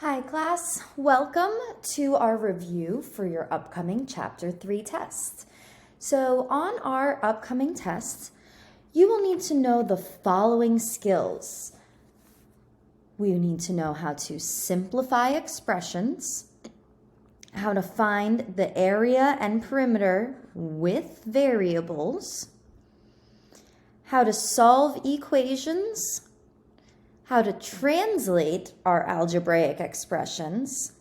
Hi class, welcome to our review for your upcoming Chapter 3 test. So on our upcoming test, you will need to know the following skills. We need to know how to simplify expressions, how to find the area and perimeter with variables, how to solve equations, how to translate our algebraic expressions,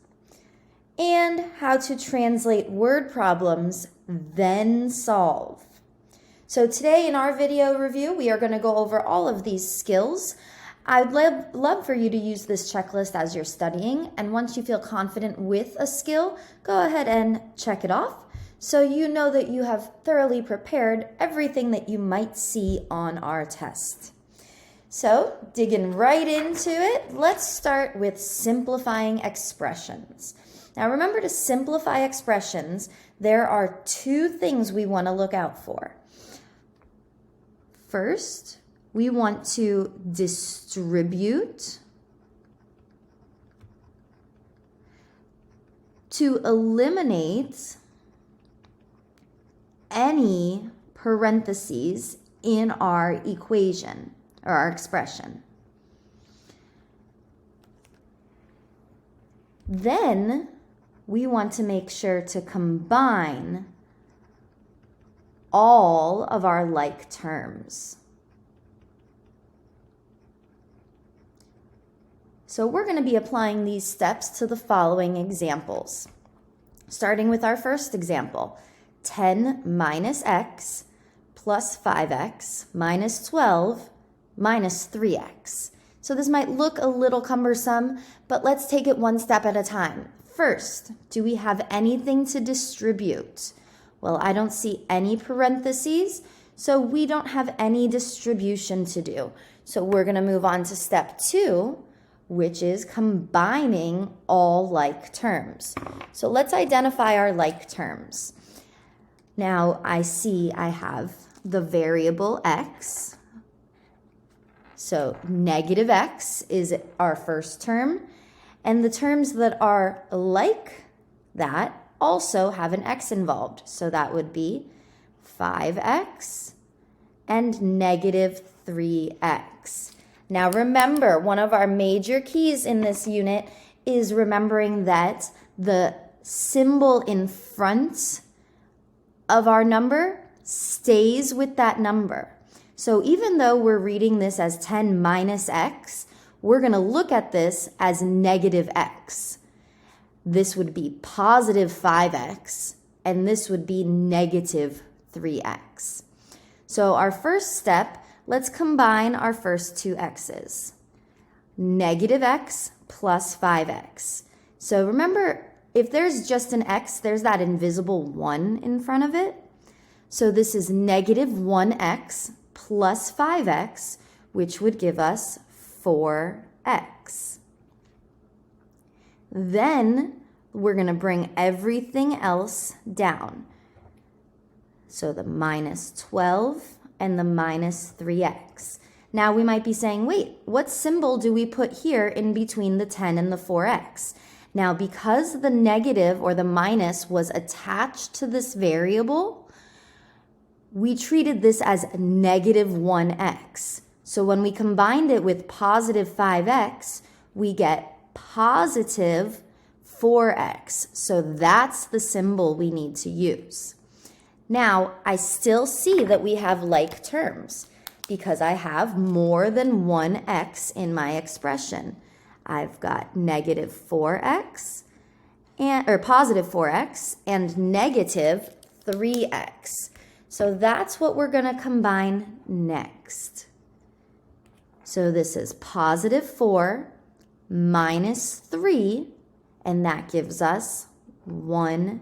and how to translate word problems, then solve. So today in our video review, we are going to go over all of these skills. I'd love for you to use this checklist as you're studying, and once you feel confident with a skill, go ahead and check it off so you know that you have thoroughly prepared everything that you might see on our test. So, digging right into it, let's start with simplifying expressions. Now remember, to simplify expressions, there are two things we want to look out for. First, we want to distribute to eliminate any parentheses in our equation or our expression. Then we want to make sure to combine all of our like terms. So we're going to be applying these steps to the following examples. Starting with our first example, 10 minus x plus 5x minus 12 minus 3x. So this might look a little cumbersome, but let's take it one step at a time. First, do we have anything to distribute? Well, I don't see any parentheses, so we don't have any distribution to do. So we're going to move on to step 2, which is combining all like terms. So let's identify our like terms. Now I see I have the variable x. So negative x is our first term, and the terms that are like that also have an x involved. So that would be 5x and negative 3x. Now remember, one of our major keys in this unit is remembering that the symbol in front of our number stays with that number. So even though we're reading this as 10 minus x, we're going to look at this as negative x. This would be positive 5x, and this would be negative 3x. So our first step, let's combine our first two x's. Negative x plus 5x. So remember, if there's just an x, there's that invisible 1 in front of it. So this is negative 1x plus 5x, which would give us 4x. Then we're going to bring everything else down. So the minus 12 and the minus 3x. Now we might be saying, wait, what symbol do we put here in between the 10 and the 4x? Now, because the negative or the minus was attached to this variable, we treated this as negative 1x. So when we combined it with positive 5x, we get positive 4x. So that's the symbol we need to use. Now, I still see that we have like terms because I have more than one x in my expression. I've got negative 4x, or positive 4x, and negative 3x. So that's what we're going to combine next. So this is positive 4 minus 3, and that gives us 1x.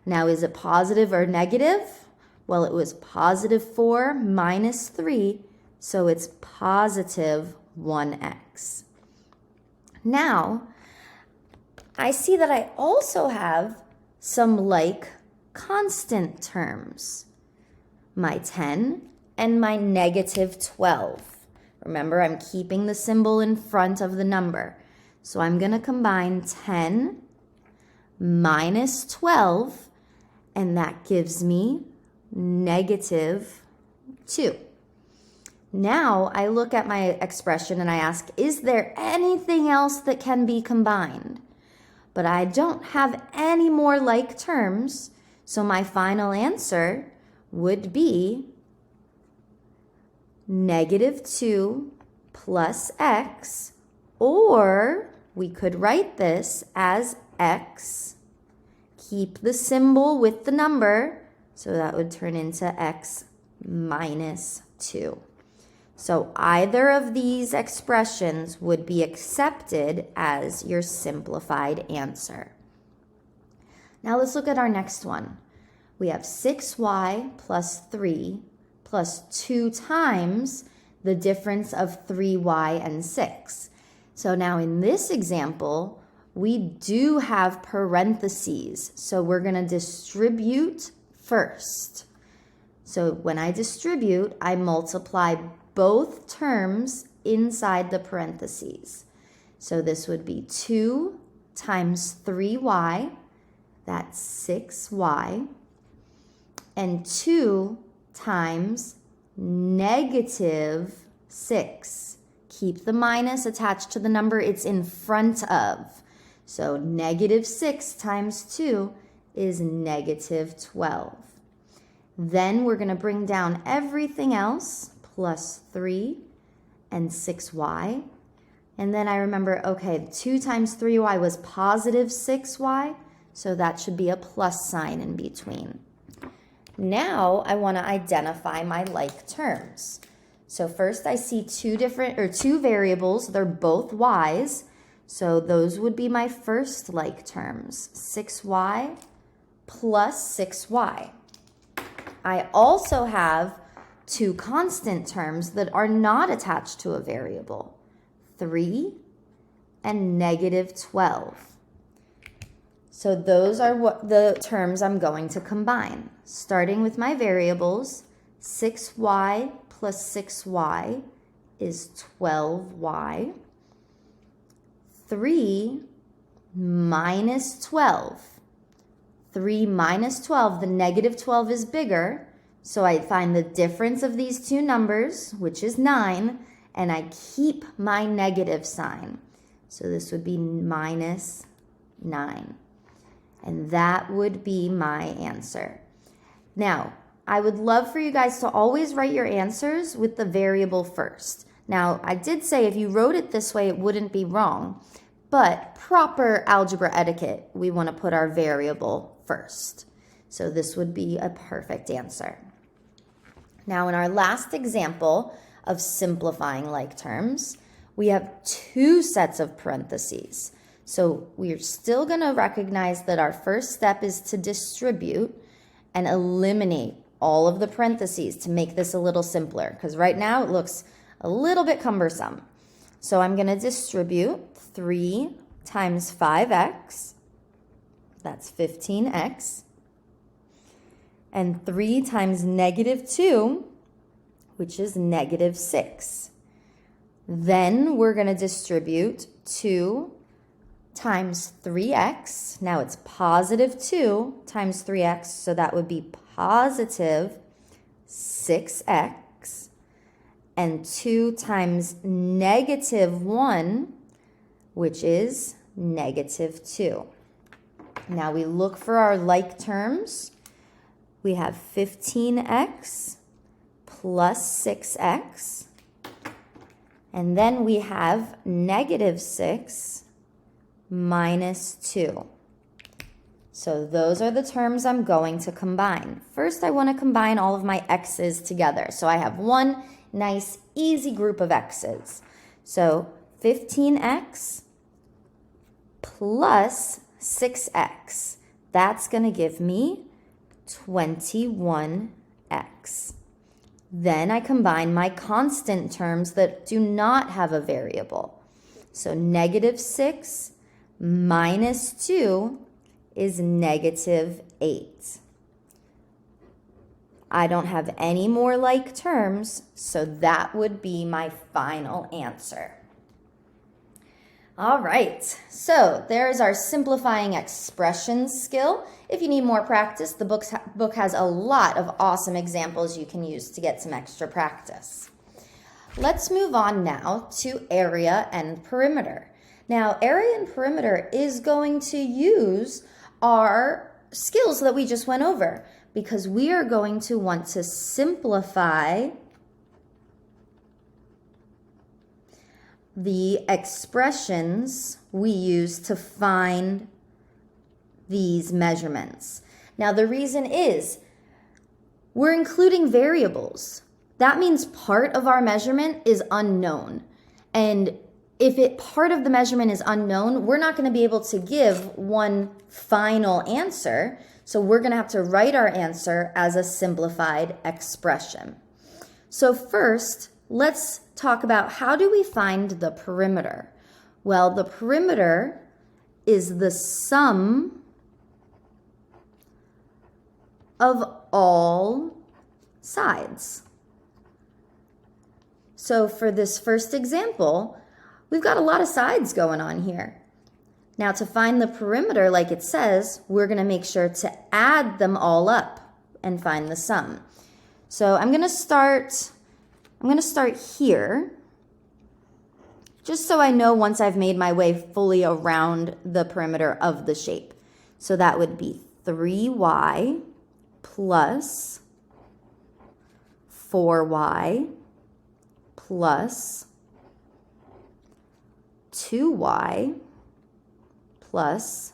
Now, is it positive or negative? Well, it was positive 4 minus 3, so it's positive 1x. Now, I see that I also have some like constant terms. My 10 and my negative 12. Remember, I'm keeping the symbol in front of the number. So I'm going to combine 10 minus 12, and that gives me negative 2. Now I look at my expression and I ask, is there anything else that can be combined? But I don't have any more like terms, so my final answer would be negative 2 plus x, or we could write this as x, keep the symbol with the number, so that would turn into x minus 2. So either of these expressions would be accepted as your simplified answer. Now let's look at our next one. We have 6y plus 3 plus 2 times the difference of 3y and 6. So now in this example, we do have parentheses. So we're going to distribute first. So when I distribute, I multiply both terms inside the parentheses. So this would be 2 times 3y, that's 6y, and 2 times negative 6. Keep the minus attached to the number it's in front of. So negative 6 times 2 is negative 12. Then we're going to bring down everything else, plus 3 and 6y. And then I remember, okay, 2 times 3y was positive 6y, so that should be a plus sign in between. Now I want to identify my like terms. So first I see two variables, they're both y's, so those would be my first like terms, 6y plus 6y. I also have two constant terms that are not attached to a variable, 3 and negative 12. So those are what the terms I'm going to combine. Starting with my variables, 6y plus 6y is 12y. 3 minus 12. 3 minus 12, the negative 12 is bigger, so I find the difference of these two numbers, which is 9, and I keep my negative sign. So this would be minus 9. And that would be my answer. Now, I would love for you guys to always write your answers with the variable first. Now, I did say if you wrote it this way, it wouldn't be wrong. But proper algebra etiquette, we want to put our variable first. So this would be a perfect answer. Now, in our last example of simplifying like terms, we have two sets of parentheses. So we're still going to recognize that our first step is to distribute and eliminate all of the parentheses to make this a little simpler, because right now it looks a little bit cumbersome. So I'm going to distribute 3 times 5x, that's 15x, and 3 times negative 2, which is negative 6. Then we're going to distribute 2 times 3x. Now it's positive 2 times 3x, so that would be positive 6x. And 2 times negative 1, which is negative 2. Now we look for our like terms. We have 15x plus 6x. And then we have negative 6 minus 2. So those are the terms I'm going to combine. First, I want to combine all of my x's together. So I have one nice, easy group of x's. So 15x plus 6x. That's going to give me 21x. Then I combine my constant terms that do not have a variable. So negative 6 minus 2 is negative 8. I don't have any more like terms, so that would be my final answer. All right, so there's our simplifying expressions skill. If you need more practice, the book has a lot of awesome examples you can use to get some extra practice. Let's move on now to area and perimeter. Now, area and perimeter is going to use our skills that we just went over because we are going to want to simplify the expressions we use to find these measurements. Now, the reason is we're including variables. That means part of our measurement is unknown. And if part of the measurement is unknown, we're not going to be able to give one final answer. So we're going to have to write our answer as a simplified expression. So first, let's talk about how do we find the perimeter? Well, the perimeter is the sum of all sides. So for this first example, we've got a lot of sides going on here. Now to find the perimeter, like it says, we're going to make sure to add them all up and find the sum. So I'm going to start here, just so I know once I've made my way fully around the perimeter of the shape. So that would be 3y plus 4y plus 2y plus,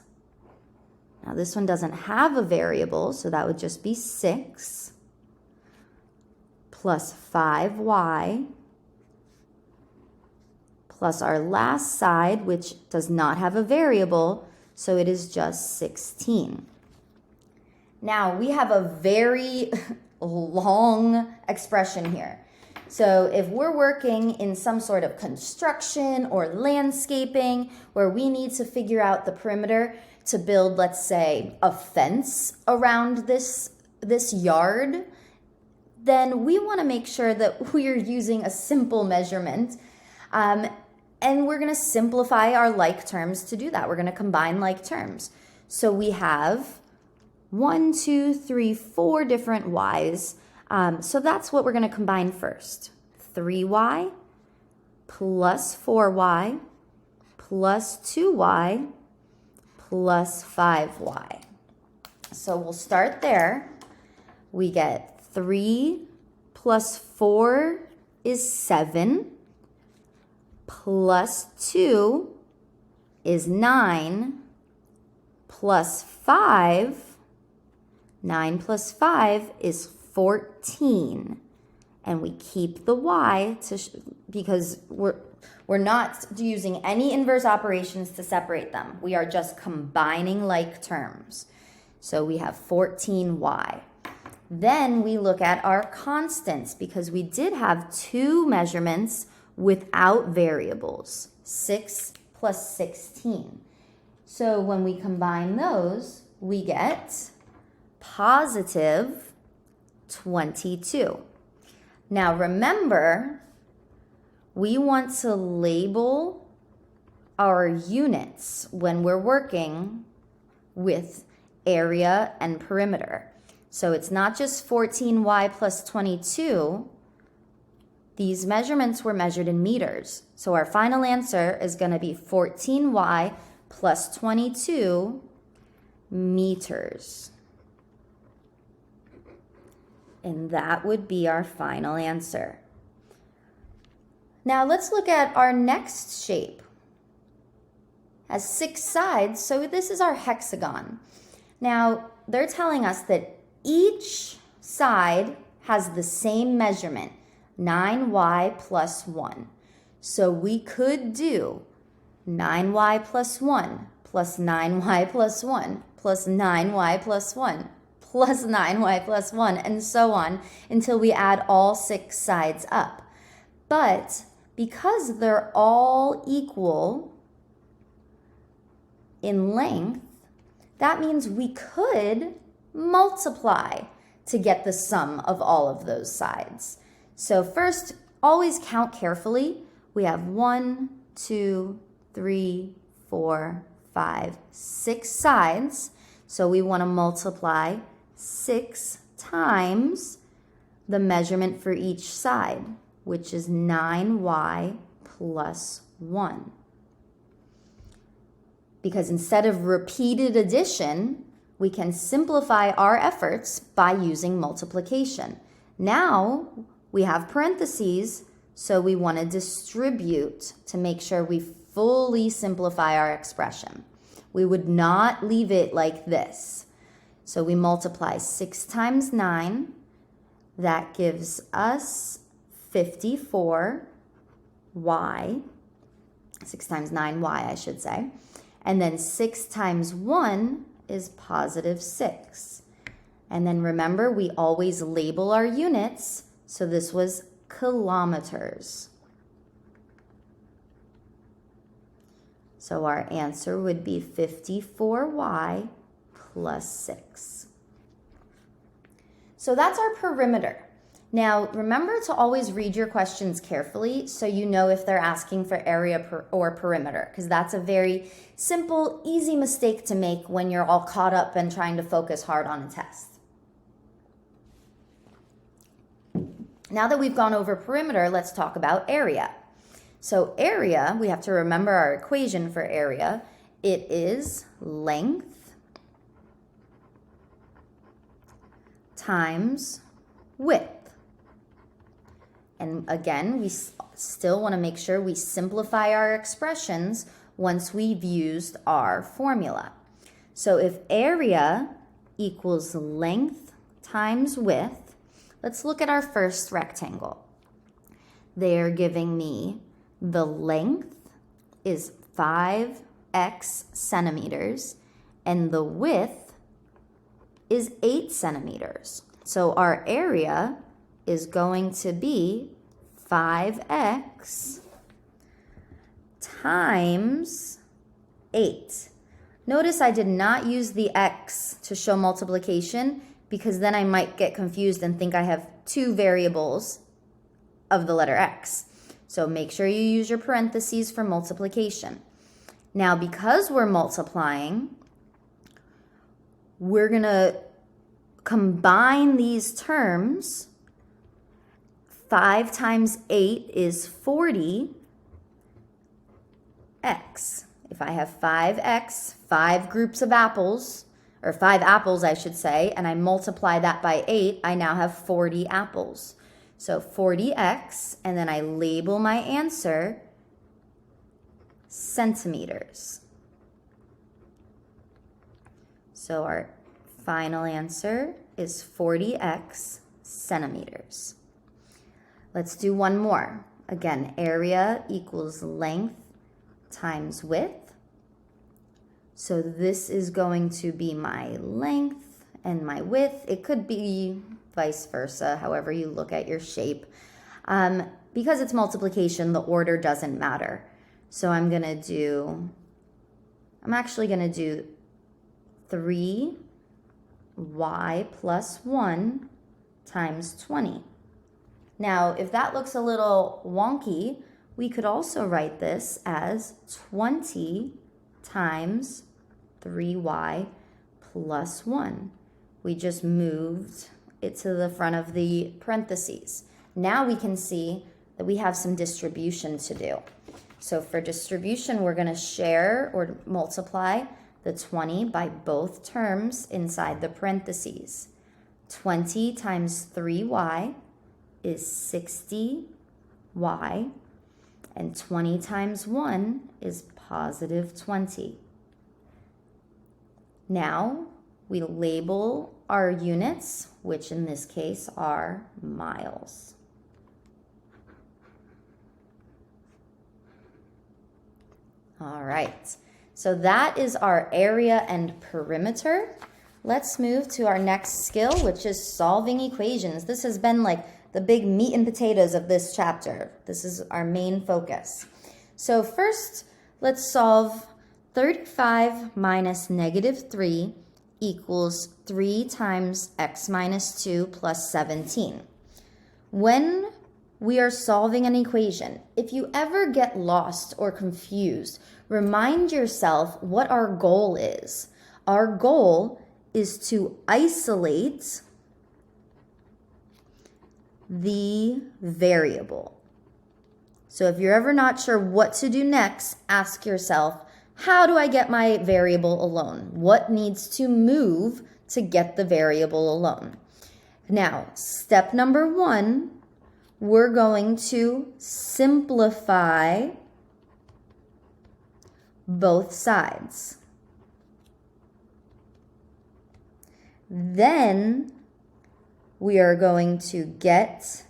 now this one doesn't have a variable, so that would just be 6 plus 5y plus our last side, which does not have a variable, so it is just 16. Now we have a very long expression here. So if we're working in some sort of construction or landscaping where we need to figure out the perimeter to build, let's say, a fence around this yard, then we want to make sure that we're using a simple measurement. And we're going to simplify our like terms to do that. We're going to combine like terms. So we have 1, 2, 3, 4 different y's. So that's what we're going to combine first. 3y plus 4y plus 2y plus 5y. So we'll start there. We get 3 plus 4 is 7, plus 2 is 9, plus 5, 9 plus 5 is 14. And we keep the y because we're not using any inverse operations to separate them. We are just combining like terms. So we have 14y. Then we look at our constants because we did have two measurements without variables, 6 plus 16. So when we combine those, we get positive 22. Now remember, we want to label our units when we're working with area and perimeter. So it's not just 14y plus 22. These measurements were measured in meters. So our final answer is going to be 14y plus 22 meters. And that would be our final answer. Now let's look at our next shape. It has 6 sides, so this is our hexagon. Now they're telling us that each side has the same measurement, 9y plus 1. So we could do 9y plus 1 plus 9y plus 1 plus 9y plus 1 plus 9y plus 1, and so on until we add all 6 sides up. But because they're all equal in length, that means we could multiply to get the sum of all of those sides. So first, always count carefully. We have 1, 2, 3, 4, 5, 6 sides. So we want to multiply 6 times the measurement for each side, which is 9y plus 1. Because instead of repeated addition, we can simplify our efforts by using multiplication. Now we have parentheses, so we want to distribute to make sure we fully simplify our expression. We would not leave it like this. So we multiply 6 times 9. That gives us 54y. 6 times 9y, I should say. And then 6 times 1 is positive 6. And then remember, we always label our units. So this was kilometers. So our answer would be 54y plus 6. So that's our perimeter. Now, remember to always read your questions carefully so you know if they're asking for area or perimeter, because that's a very simple, easy mistake to make when you're all caught up and trying to focus hard on a test. Now that we've gone over perimeter, let's talk about area. So area, we have to remember our equation for area. It is length times width. And again, we still want to make sure we simplify our expressions once we've used our formula. So if area equals length times width, let's look at our first rectangle. They're giving me the length is 5x centimeters and the width is 8 centimeters. So our area is going to be 5x times 8. Notice I did not use the x to show multiplication because then I might get confused and think I have 2 variables of the letter x. So make sure you use your parentheses for multiplication. Now, because we're multiplying, we're going to combine these terms. 5 times 8 is 40x. If I have 5x, 5 groups of apples, or 5 apples, I should say, and I multiply that by 8, I now have 40 apples. So 40x, and then I label my answer centimeters. So our final answer is 40x centimeters. Let's do one more. Again, area equals length times width. So this is going to be my length and my width. It could be vice versa, however you look at your shape. Because it's multiplication, the order doesn't matter. So I'm actually going to do 3y plus 1 times 20. Now, if that looks a little wonky, we could also write this as 20 times 3y plus 1. We just moved it to the front of the parentheses. Now we can see that we have some distribution to do. So for distribution, we're going to share or multiply the 20 by both terms inside the parentheses. 20 times 3y is 60y, and 20 times 1 is positive 20. Now we label our units, which in this case are miles. All right, so that is our area and perimeter. Let's move to our next skill, which is solving equations. This has been like the big meat and potatoes of this chapter. This is our main focus. So first, let's solve 35 minus negative 3 equals 3 times x minus 2 plus 17. When we are solving an equation, if you ever get lost or confused, remind yourself what our goal is. Our goal is to isolate the variable. So if you're ever not sure what to do next, ask yourself, how do I get my variable alone? What needs to move to get the variable alone? Now, step number 1, we're going to simplify both sides. Then we are going to get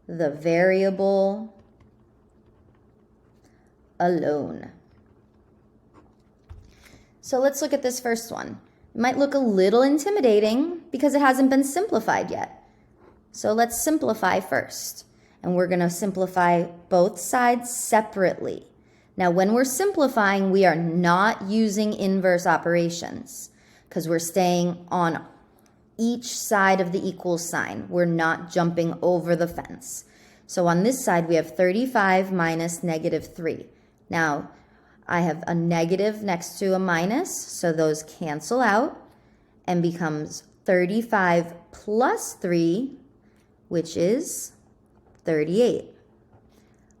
the variable alone. So let's look at this first one. It might look a little intimidating because it hasn't been simplified yet. So let's simplify first. And we're going to simplify both sides separately. Now, when we're simplifying, we are not using inverse operations because we're staying on each side of the equal sign. We're not jumping over the fence. So on this side, we have 35 minus negative 3. Now, I have a negative next to a minus, so those cancel out and becomes 35 plus 3, which is 38.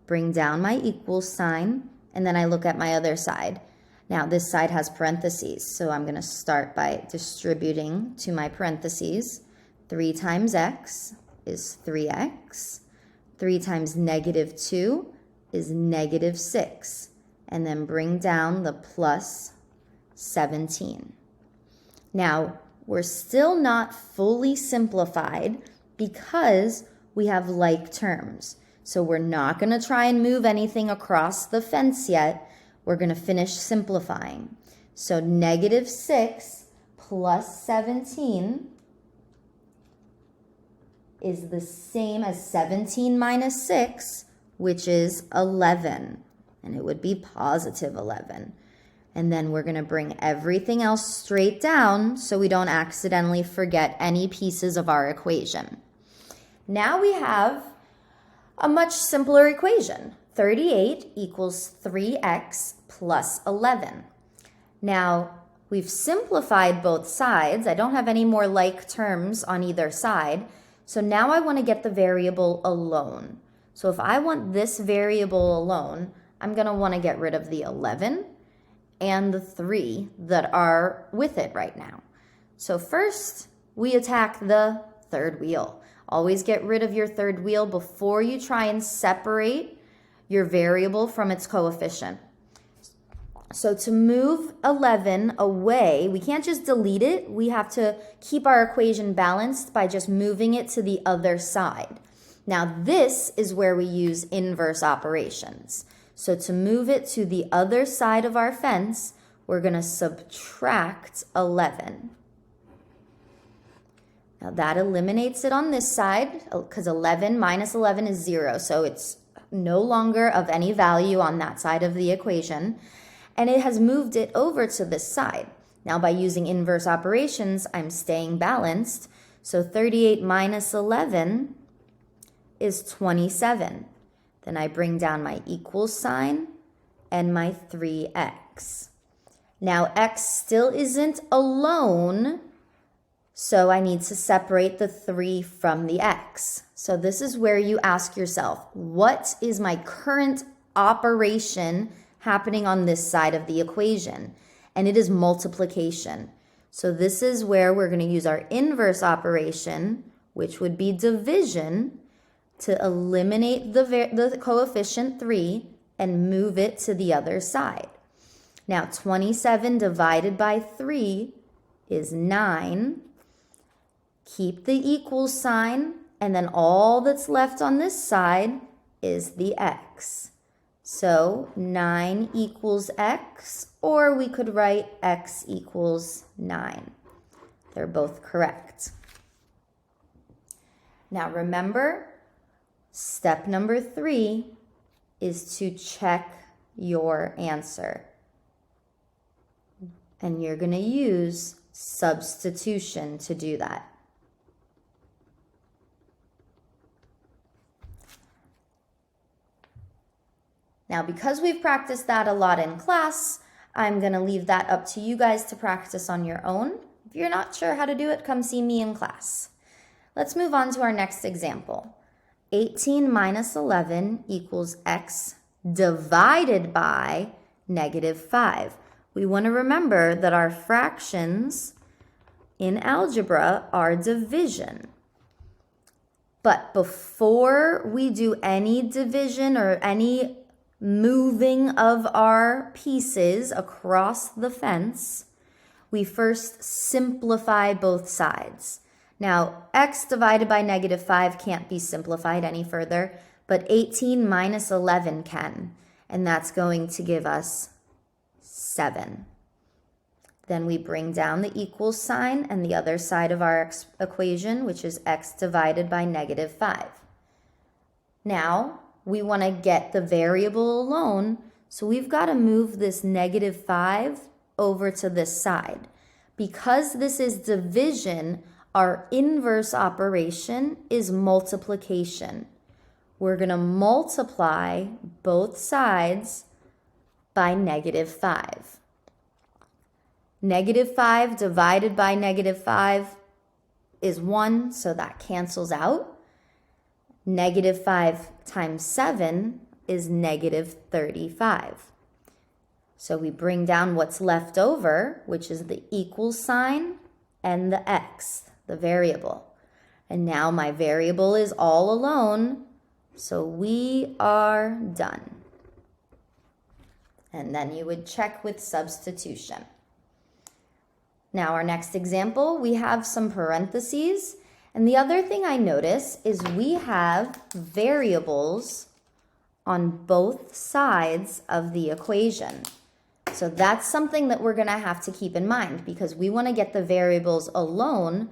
Bring down my equal sign, and then I look at my other side. Now, this side has parentheses, so I'm going to start by distributing to my parentheses. 3 times x is 3x. 3 times negative 2 is negative 6. And then bring down the plus 17. Now, we're still not fully simplified because we have like terms. So we're not going to try and move anything across the fence yet. We're going to finish simplifying. So negative 6 plus 17 is the same as 17 minus 6, which is 11. And it would be positive 11. And then we're going to bring everything else straight down so we don't accidentally forget any pieces of our equation. Now we have a much simpler equation. 38 equals 3x plus 11. Now, we've simplified both sides. I don't have any more like terms on either side. So now I want to get the variable alone. So if I want this variable alone, I'm going to want to get rid of the 11 and the 3 that are with it right now. So first, we attack the third wheel. Always get rid of your third wheel before you try and separate your variable from its coefficient. So to move 11 away, we can't just delete it. We have to keep our equation balanced by just moving it to the other side. Now this is where we use inverse operations. So to move it to the other side of our fence, we're going to subtract 11. Now that eliminates it on this side because 11 minus 11 is 0. So it's no longer of any value on that side of the equation. And it has moved it over to this side. Now by using inverse operations, I'm staying balanced. So 38 minus 11 is 27. Then I bring down my equal sign and my 3x. Now x still isn't alone, so I need to separate the 3 from the x. So this is where you ask yourself, what is my current operation happening on this side of the equation? And it is multiplication. So this is where we're going to use our inverse operation, which would be division, to eliminate the coefficient 3 and move it to the other side. Now 27 divided by 3 is 9. Keep the equal sign, and then all that's left on this side is the x. So 9 equals x, or we could write x equals 9. They're both correct. Now remember, step number 3 is to check your answer. And you're going to use substitution to do that. Now, because we've practiced that a lot in class, I'm going to leave that up to you guys to practice on your own. If you're not sure how to do it, come see me in class. Let's move on to our next example. 18 minus 11 equals x divided by -5. We want to remember that our fractions in algebra are division. But before we do any division or any moving of our pieces across the fence, we first simplify both sides. Now, x divided by -5 can't be simplified any further, but 18 minus 11 can, and that's going to give us 7. Then we bring down the equal sign and the other side of our equation, which is x divided by -5. Now, we want to get the variable alone, so we've got to move this -5 over to this side. Because this is division, our inverse operation is multiplication. We're going to multiply both sides by -5. -5 divided by -5 is 1, so that cancels out. -5 times 7 is -35. So we bring down what's left over, which is the equal sign and the x, the variable. And now my variable is all alone, so we are done. And then you would check with substitution. Now our next example, we have some parentheses. And the other thing I notice is we have variables on both sides of the equation. So that's something that we're going to have to keep in mind because we want to get the variables alone,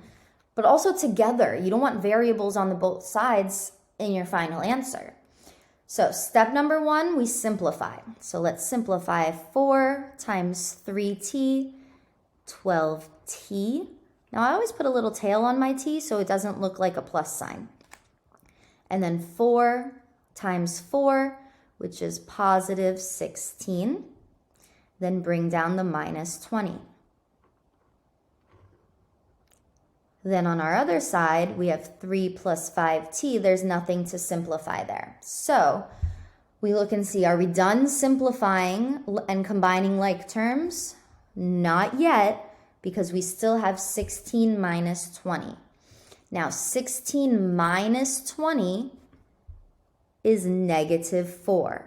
but also together. You don't want variables on the both sides in your final answer. So step number 1, we simplify. So let's simplify 4 times 3t, 12t. Now I always put a little tail on my t so it doesn't look like a plus sign. And then 4 times 4, which is positive 16. Then bring down the minus 20. Then on our other side, we have 3 plus 5t. There's nothing to simplify there. So we look and see, are we done simplifying and combining like terms? Not yet, because we still have 16 minus 20. Now 16 minus 20 is -4.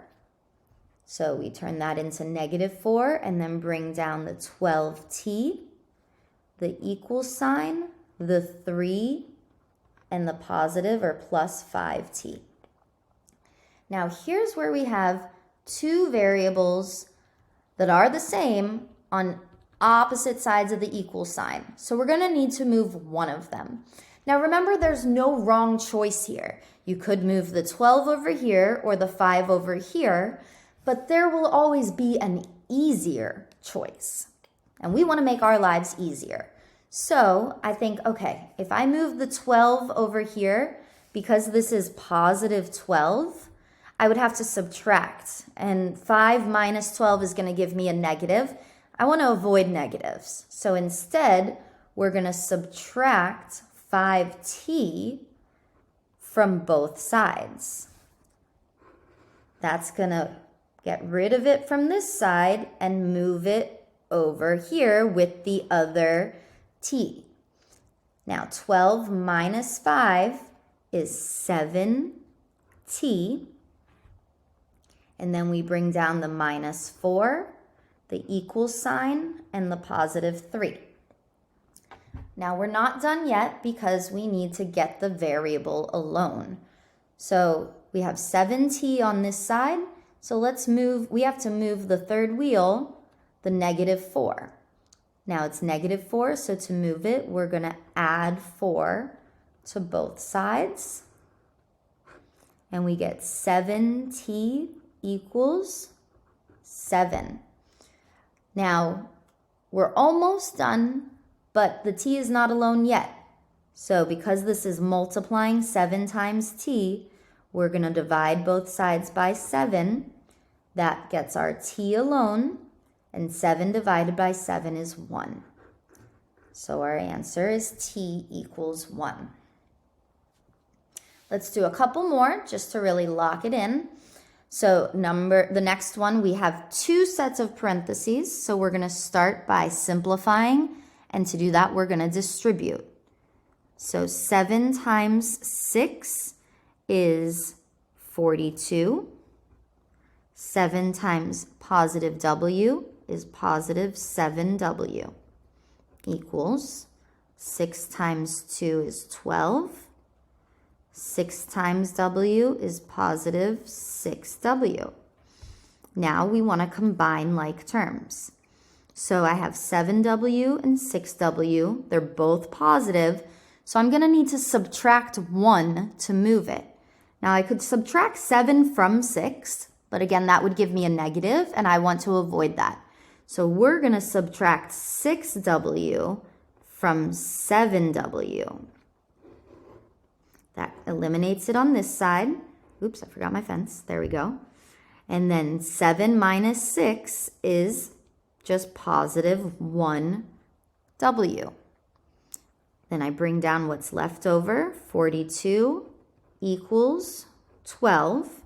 So we turn that into -4 and then bring down the 12t, the equal sign, the 3, and the positive or plus 5t. Now here's where we have two variables that are the same on opposite sides of the equal sign. So we're going to need to move one of them. Now remember, there's no wrong choice here. You could move the 12 over here or the 5 over here, but there will always be an easier choice. And we want to make our lives easier. So I think, okay, if I move the 12 over here, because this is positive 12, I would have to subtract. And 5 minus 12 is going to give me a negative. I want to avoid negatives. So instead, we're going to subtract 5t from both sides. That's going to get rid of it from this side and move it over here with the other t. Now 12 minus 5 is 7t. And then we bring down the minus 4, the equal sign, and the positive 3. Now we're not done yet because we need to get the variable alone. So we have 7t on this side. So let's move, we have to move the third wheel, the -4. Now it's -4, so to move it, we're going to add 4 to both sides. And we get 7t equals 7. Now, we're almost done but the t is not alone yet. So because this is multiplying 7 times t, we're going to divide both sides by 7. That gets our t alone, and 7 divided by 7 is 1. So our answer is t equals 1. Let's do a couple more just to really lock it in. So the next one, we have 2 sets of parentheses. So we're going to start by simplifying. And to do that, we're going to distribute. So 7 times 6 is 42. 7 times positive w is positive 7w equals 6 times 2 is 12. 6 times w is positive 6w. Now we want to combine like terms. So I have 7w and 6w. They're both positive. So I'm going to need to subtract 1 to move it. Now I could subtract 7 from 6, but again, that would give me a negative, and I want to avoid that. So we're going to subtract 6w from 7w. That eliminates it on this side. Oops, I forgot my fence. There we go. And then 7 minus 6 is just positive 1w. Then I bring down what's left over. 42 equals 12.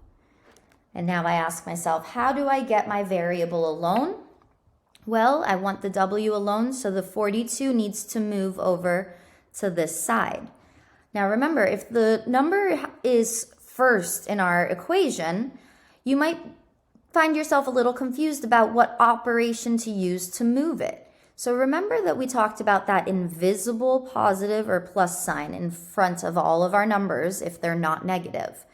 And now I ask myself, how do I get my variable alone? Well, I want the w alone, so the 42 needs to move over to this side. Now remember, if the number is first in our equation, you might find yourself a little confused about what operation to use to move it. So remember that we talked about that invisible positive or plus sign in front of all of our numbers if they're not negative.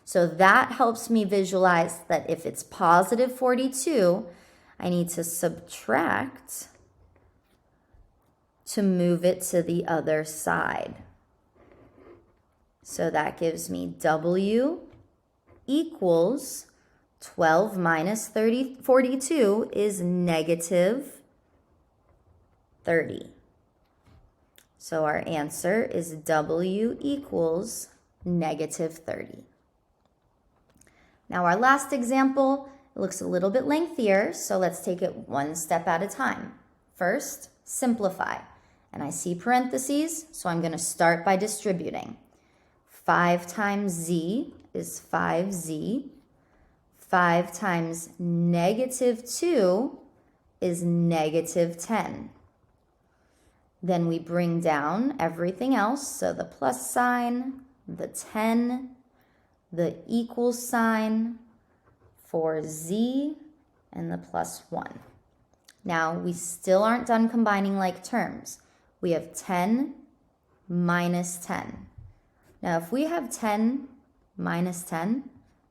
So that helps me visualize that if it's positive 42, I need to subtract to move it to the other side. So that gives me w equals 12 minus 42 is negative 30. So our answer is w equals negative 30. Now our last example, it looks a little bit lengthier, so let's take it one step at a time. First, simplify. And I see parentheses, so I'm going to start by distributing. 5 times z is 5z. 5 times negative 2 is negative 10. Then we bring down everything else, so the plus sign, the 10, the equal sign for z, and the plus 1. Now, we still aren't done combining like terms. We have 10 minus 10. Now, if we have 10 minus 10,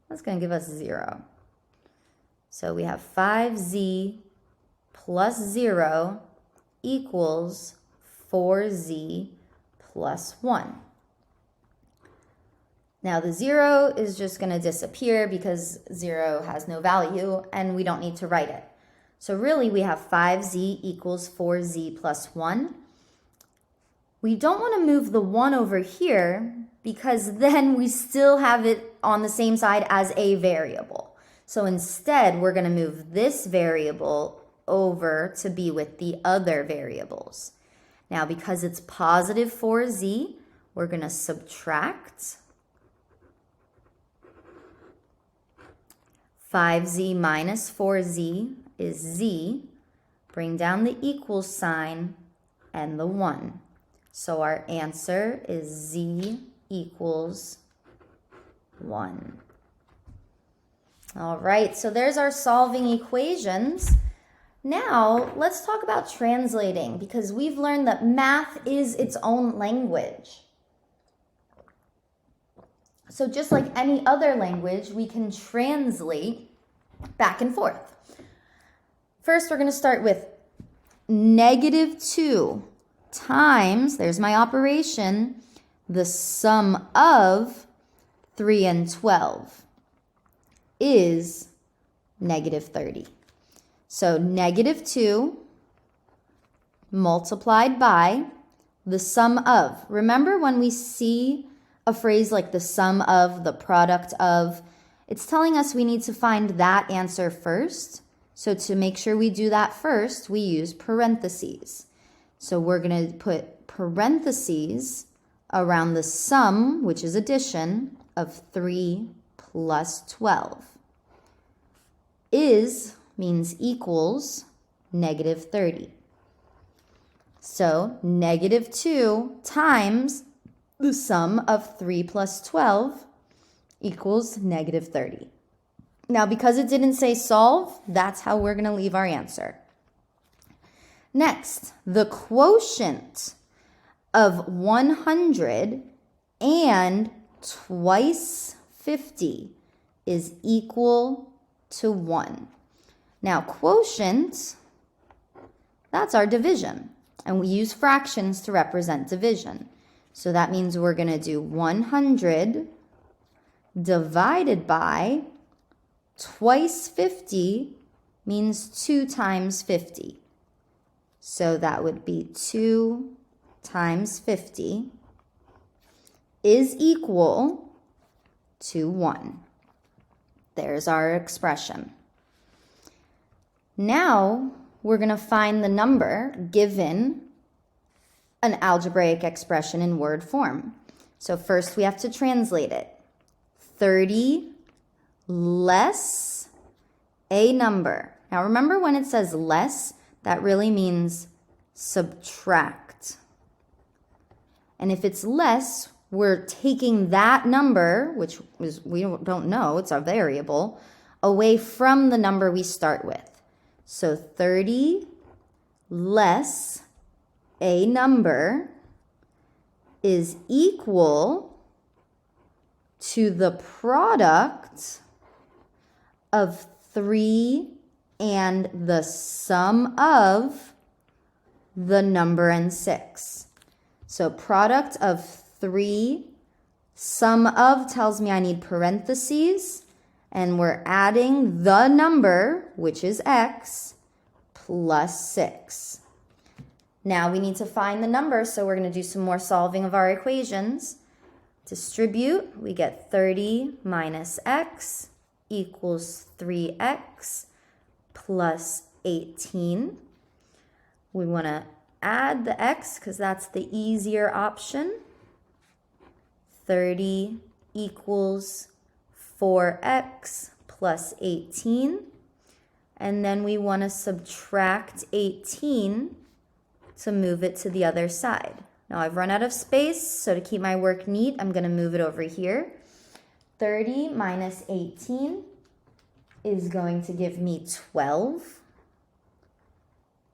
that's going to give us 0. So we have 5z plus 0 equals 4z plus 1. Now the 0 is just going to disappear because 0 has no value and we don't need to write it. So really we have 5z equals 4z plus 1. We don't want to move the 1 over here because then we still have it on the same side as a variable. So instead we're going to move this variable over to be with the other variables. Now because it's positive 4z, we're going to subtract 5z minus 4z is z. Bring down the equal sign and the 1. So our answer is z equals 1. All right, so there's our solving equations. Now, let's talk about translating because we've learned that math is its own language. So just like any other language, we can translate back and forth. First, we're going to start with negative 2 times, there's my operation, the sum of 3 and 12 is negative 30. So negative 2 multiplied by the sum of. Remember when we see a phrase like the sum of, the product of, it's telling us we need to find that answer first. So to make sure we do that first, we use parentheses. So we're going to put parentheses around the sum, which is addition, of 3 plus 12. Is means equals negative 30. So negative 2 times the sum of 3 plus 12 equals negative 30. Now, because it didn't say solve, that's how we're going to leave our answer. Next, the quotient of 100 and twice 50 is equal to 1. Now, quotient, that's our division. And we use fractions to represent division. So that means we're going to do 100 divided by twice 50 means 2 times 50. So that would be 2 times 50 is equal to 1. There's our expression. Now we're going to find the number given an algebraic expression in word form. So first we have to translate it. 30 less a number. Now remember when it says less, that really means subtract. And if it's less, we're taking that number, which is, we don't know, it's a variable, away from the number we start with. So 30 less a number is equal to the product of 3 and the sum of the number and 6. So product of 3, sum of tells me I need parentheses, and we're adding the number, which is x, plus 6. Now we need to find the number, so we're going to do some more solving of our equations. Distribute, we get 30 minus x equals 3x plus 18. We want to add the x because that's the easier option. 30 equals 4x plus 18. And then we want to subtract 18 to move it to the other side. Now I've run out of space, so to keep my work neat, I'm going to move it over here. 30 minus 18 is going to give me 12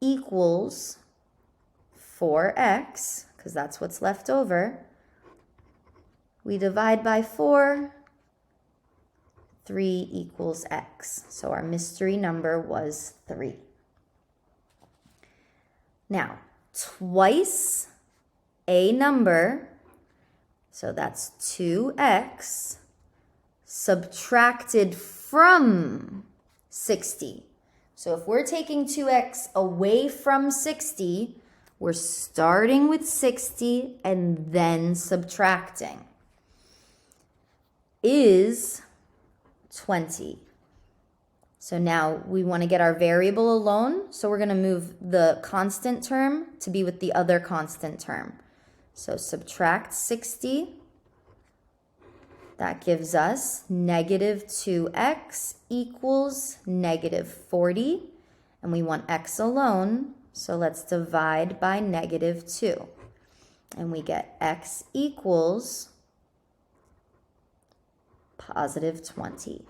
equals 4x, because that's what's left over. We divide by 4, 3 equals x. So our mystery number was 3. Now, twice a number, so that's 2x, subtracted from 60. So if we're taking 2x away from 60, we're starting with 60 and then subtracting, is 20. So now we want to get our variable alone, so we're going to move the constant term to be with the other constant term. So subtract 60, that gives us negative 2x equals negative 40, and we want x alone, so let's divide by negative 2, and we get x equals positive 20.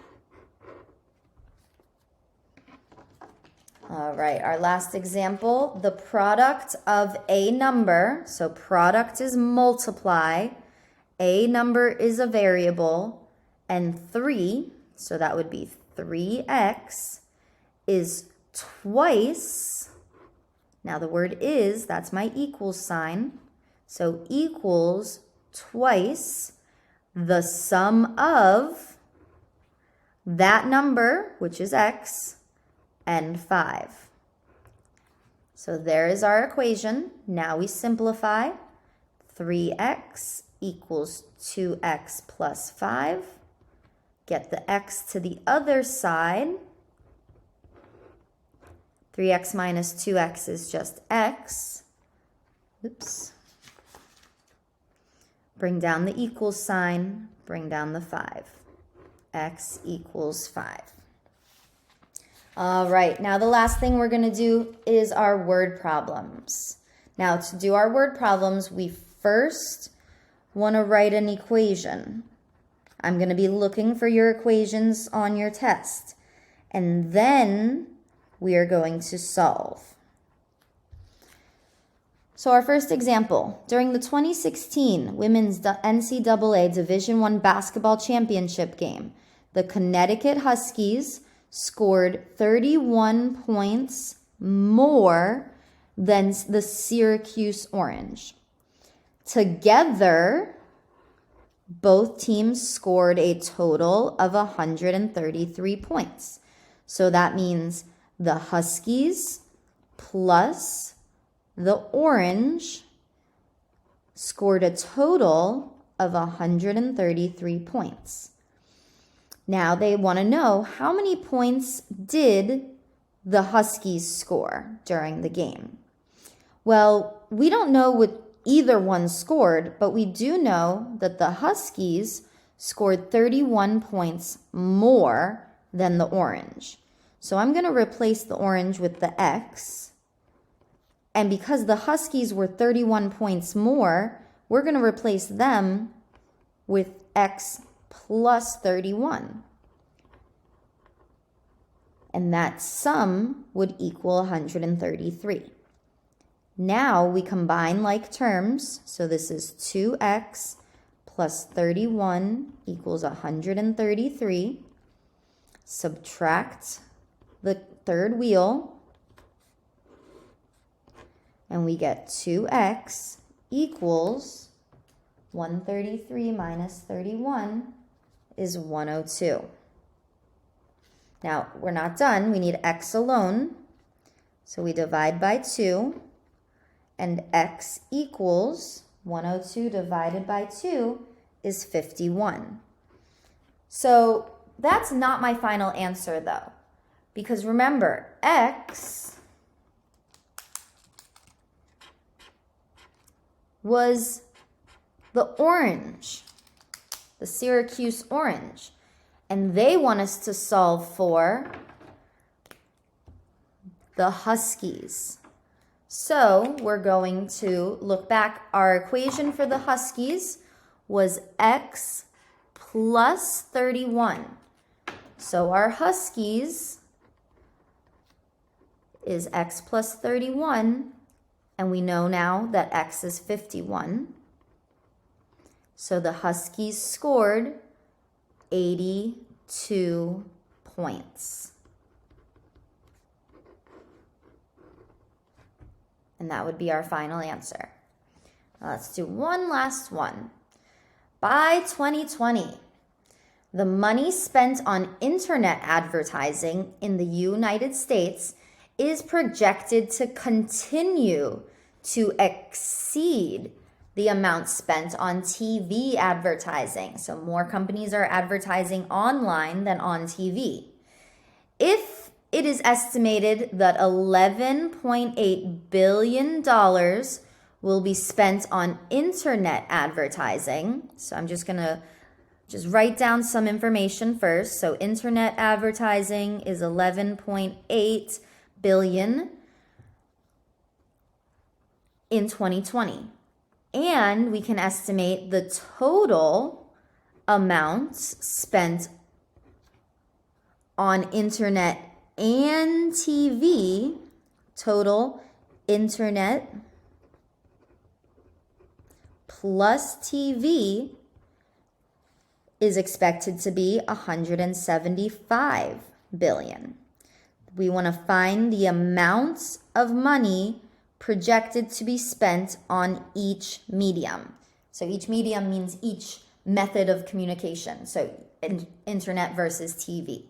All right, our last example, the product of a number. So product is multiply, a number is a variable, and 3, so that would be 3x, is twice, now the word is, that's my equals sign, so equals twice the sum of that number, which is x, and 5. So there is our equation. Now we simplify. 3x equals 2x plus 5. Get the x to the other side. 3x minus 2x is just x. Oops. Bring down the equal sign, bring down the 5. X equals 5. All right, now the last thing we're going to do is our word problems. Now to do our word problems, we first want to write an equation. I'm going to be looking for your equations on your test, and then we are going to solve. So our first example, during the 2016 Women's NCAA Division I Basketball Championship game, the Connecticut Huskies scored 31 points more than the Syracuse Orange. Together, both teams scored a total of 133 points. So that means the Huskies plus the Orange scored a total of 133 points. Now they want to know how many points did the Huskies score during the game. Well, we don't know what either one scored, but we do know that the Huskies scored 31 points more than the Orange. So I'm going to replace the Orange with the X. And because the Huskies were 31 points more, we're going to replace them with X plus 31. And that sum would equal 133. Now we combine like terms. So this is 2x plus 31 equals 133. Subtract the third wheel. And we get 2x equals 133 minus 31 is 102. Now, we're not done. We need x alone. So we divide by 2. And x equals 102 divided by 2 is 51. So that's not my final answer, though. Because remember, x was the Orange, the Syracuse Orange. And they want us to solve for the Huskies. So we're going to look back. Our equation for the Huskies was x plus 31. So our Huskies is x plus 31. And we know now that x is 51. So the Huskies scored 82 points. And that would be our final answer. Now let's do one last one. By 2020, the money spent on internet advertising in the United States is projected to continue to exceed the amount spent on TV advertising. So more companies are advertising online than on TV. If it is estimated that $11.8 billion will be spent on internet advertising. So I'm just going to write down some information first. So internet advertising is 11.8 billion in 2020. And we can estimate the total amounts spent on internet and TV, total internet plus TV is expected to be 175 billion. We want to find the amounts of money projected to be spent on each medium. So each medium means each method of communication. So internet versus TV.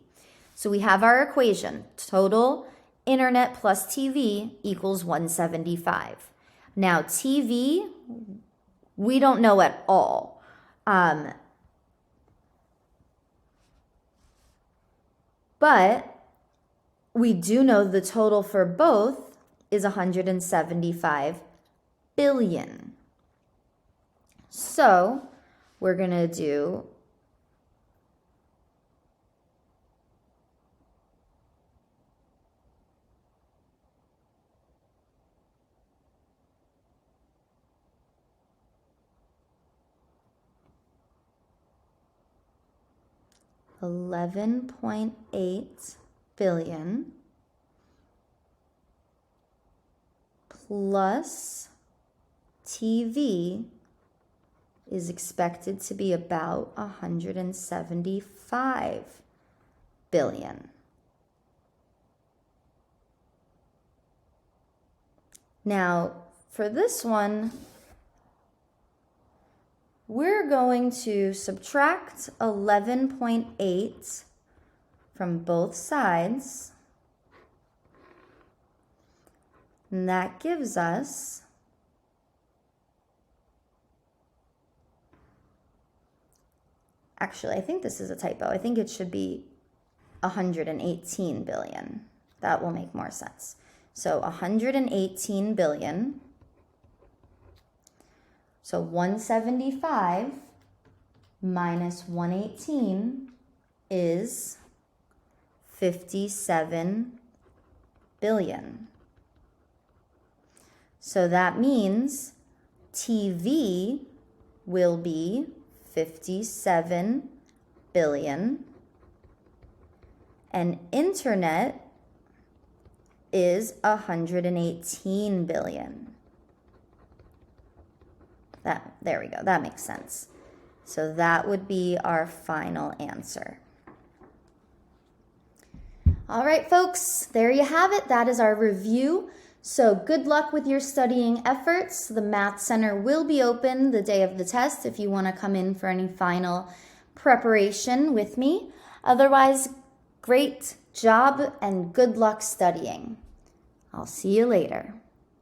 So we have our equation, total internet plus TV equals 175. Now, TV, we don't know at all. But we do know the total for both is 175 billion. So we're going to do $11.8 billion plus TV is expected to be about 175 billion. Now, for this one, we're going to subtract 11.8 from both sides. And that gives us actually, I think this is a typo. I think it should be 118 billion. That will make more sense. So 118 billion. So 175 minus 118 is 57 billion. So that means TV will be 57 billion and internet is 118 billion. There we go. That makes sense. So that would be our final answer. All right, folks, there you have it. That is our review. So good luck with your studying efforts. The Math Center will be open the day of the test if you want to come in for any final preparation with me. Otherwise, great job and good luck studying. I'll see you later.